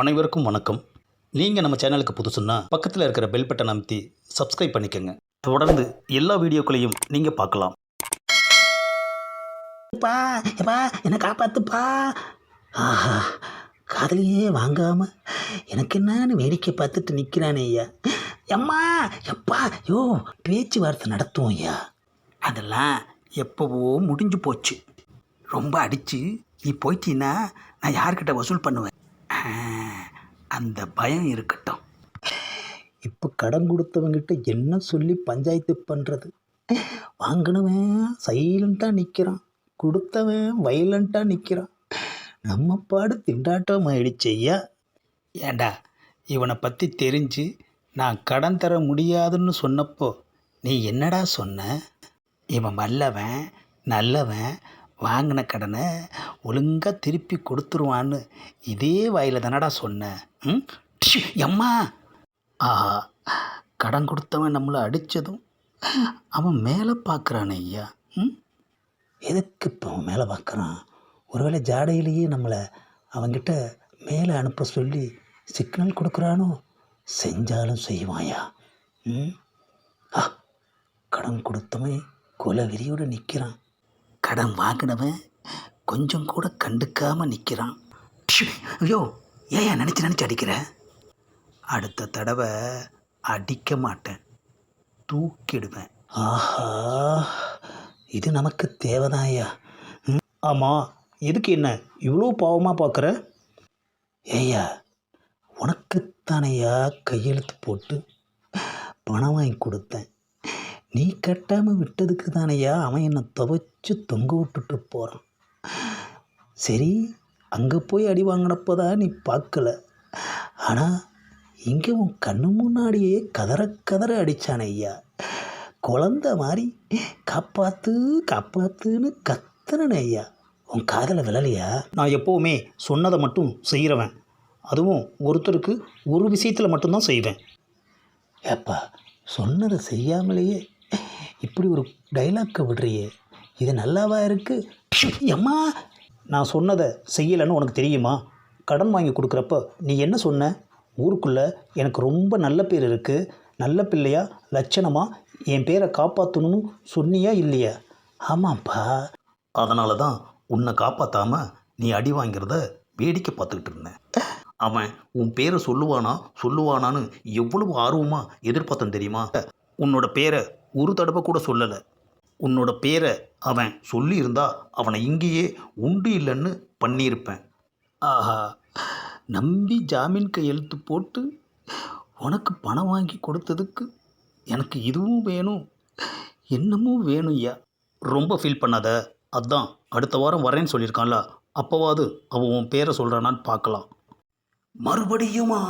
அனைவருக்கும் வணக்கம். நீங்கள் நம்ம சேனலுக்கு புதுசுன்னா பக்கத்தில் இருக்கிற பெல் பட்டனை அமைத்தி சப்ஸ்கிரைப் பண்ணிக்கோங்க. தொடர்ந்து எல்லா வீடியோக்களையும் நீங்கள் பார்க்கலாம். எப்பா எப்பா என்னை காப்பாத்துப்பா. ஆஹா, காதலியே வாங்காம எனக்கு என்னன்னு வேடிக்கை பார்த்துட்டு நிற்கிறானே ஐயா. எம்மா எப்பா யோ பேச்சுவார்த்தை நடத்துவோம் ஐயா. அதெல்லாம் எப்போவோ முடிஞ்சு போச்சு. ரொம்ப அடித்து நீ போயிட்டீன்னா நான் யார்கிட்ட வசூல் பண்ணுவேன்? அந்த பயம் இருக்கட்டும். இப்போ கடன் கொடுத்தவங்கிட்ட என்ன சொல்லி பஞ்சாயத்து பண்ணுறது? வாங்கினவன் சைலண்ட்டாக நிற்கிறான், கொடுத்தவன் வைலண்ட்டாக நிற்கிறான். நம்ம பாடு திண்டாட்டம் ஆயிடுச்சு ஐயா. ஏண்டா இவனை பற்றி தெரிஞ்சு நான் கடன் தர முடியாதுன்னு சொன்னப்போ நீ என்னடா சொன்ன? இவன் வல்லவன் நல்லவன், வாங்கின கடனை ஒழுங்காக திருப்பி கொடுத்துருவான்னு இதே வாயில் தானடா சொன்னேன். எம்மா ஆஹா, கடன் கொடுத்தவன் நம்மளை அடித்ததும் அவன் மேலே பார்க்குறானே ஐயா. எதுக்கு இப்போ அவன் மேலே பார்க்குறான்? ஒருவேளை ஜாடையிலேயே நம்மளை அவங்கிட்ட மேலே அனுப்ப சொல்லி சிக்னல் கொடுக்குறானோ? செஞ்சாலும் செய்வாயா? கடன் கொடுத்தவன் கொலை வெறியோடு நிற்கிறான், கடன் வாங்கினவன் கொஞ்சம் கூட கண்டுக்காமல் நிற்கிறான். ஐயோ ஏன் நினச்சி அடிக்கிற? அடுத்த தடவை அடிக்க மாட்டேன், தூக்கிடுவேன். ஆஹா, இது நமக்கு தேவைதான் ஐயா. ஆமாம், எதுக்கு என்ன இவ்வளோ பாவமாக பார்க்குற? ஏய்யா, உனக்குத்தானையா கையெழுத்து போட்டு பணம் வாங்கி கொடுத்தேன். நீ கட்டாமல் விட்டதுக்கு தானையா அவன் என்னை துவைச்சி தொங்க விட்டுட்டு போகிறான். சரி, அங்கே போய் அடி வாங்கினப்போ தான் நீ பார்க்கல. ஆனால் இங்கே உன் கண்ணு முன்னாடியே கதற அடித்தானே ஐயா. குழந்த மாதிரி காப்பாற்று காப்பாற்றுன்னு கத்துனே ஐயா. உன் காதலை விழலையா? நான் எப்போவுமே சொன்னதை மட்டும் செய்கிறவன், அதுவும் ஒருத்தருக்கு ஒரு விஷயத்தில் மட்டும்தான் செய்வேன். ஏப்பா, சொன்னதை செய்யாமலேயே இப்படி ஒரு டைலாக்கை விடுறியே, இது நல்லாவா இருக்குது? அம்மா, நான் சொன்னதை செய்யலைன்னு உனக்கு தெரியுமா? கடன் வாங்கி கொடுக்குறப்ப நீ என்ன சொன்ன? ஊருக்குள்ளே எனக்கு ரொம்ப நல்ல பேர் இருக்குது, நல்ல பிள்ளையா லட்சணமாக என் பேரை காப்பாற்றணும்னு சொன்னியா இல்லையா? ஆமாப்பா. அதனால தான் உன்னை காப்பாற்றாமல் நீ அடி வாங்கிறத வேடிக்கை பார்த்துக்கிட்டு இருந்தேன். அவன் உன் பேரை சொல்லுவானான்னு எவ்வளவு ஆர்வமாக எதிர்பார்த்தேன் தெரியுமா? உன்னோட பேரை ஒரு தடவை கூட சொல்லலை. உன்னோட பேரை அவன் சொல்லியிருந்தா அவனை இங்கேயே உண்டு இல்லைன்னு பண்ணியிருப்பேன். ஆஹா, நம்பி ஜாமீன் கையெழுத்து போட்டு உனக்கு பணம் வாங்கி கொடுத்ததுக்கு எனக்கு இதுவும் வேணும் என்னமும் வேணும் ஐயா. ரொம்ப ஃபீல் பண்ணாத. அதான் அடுத்த வாரம் வரேன்னு சொல்லியிருக்கான்ல, அப்போவாது அவன் உன் பேரை சொல்கிறானான்னு பார்க்கலாம். மறுபடியுமா?